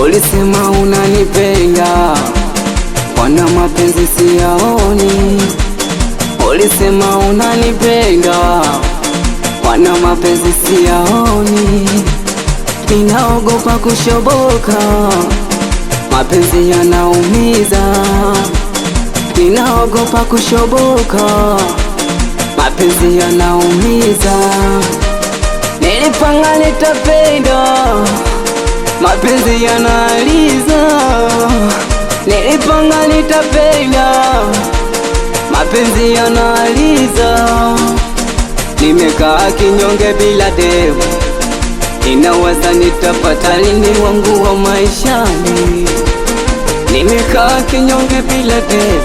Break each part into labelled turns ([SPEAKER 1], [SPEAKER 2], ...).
[SPEAKER 1] Ulisema unanipenda, wana mapenzi siyaoni. Ulisema unanipenda, wana mapenzi siyaoni. Ninaogopa kushoboka, mapenzi yanaumiza. Ninaogopa kushoboka, mapenzi yanaumiza. Nilipanga nitapenda, mapenzi yanaliza. Nilipanga nitapenda, mapenzi yanaliza. Nimekaa kinyonge bila demu, ninawaza nitapata lini wangu wa maishani. Nimekaa kinyonge bila demu,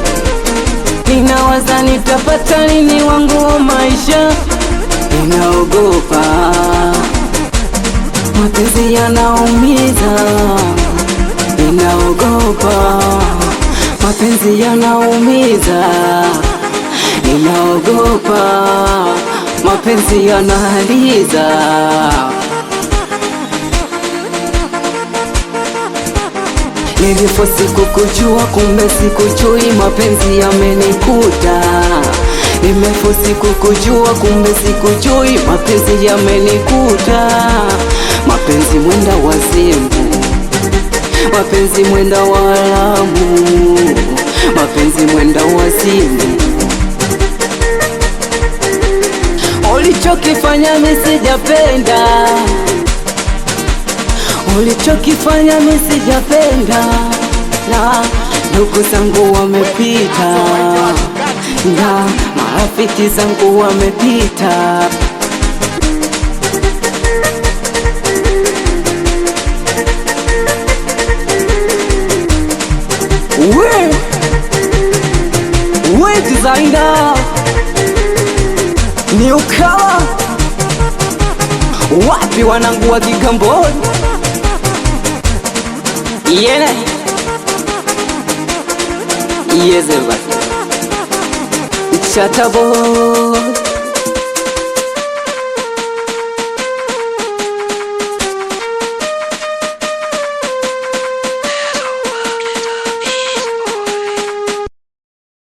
[SPEAKER 1] ninawaza nitapata lini wangu wa maisha. Ninaogopa, mapenzi yanaumiza. Ninaogopa, mapenzi yanaumiza. Ninaogopa, mapenzi yanaliza. Nilifosi kukujua, kumbe sikujui, mapenzi yamenikuta. Nimefosi kukujua, kumbe sikujui, mapenzi yamenikuta. Mapenzi mwenda wazimu, mapenzi mwenda walamu, mapenzi mwenda wazimu. Ulichokifanya mimi sijapenda, ulichokifanya mimi sijapenda. Na ndugu zangu wamepita, na marafiki zangu wamepita. We designer ni ukawa wapi wanangu wa Kigamboni? Yene Yezeba Chatabo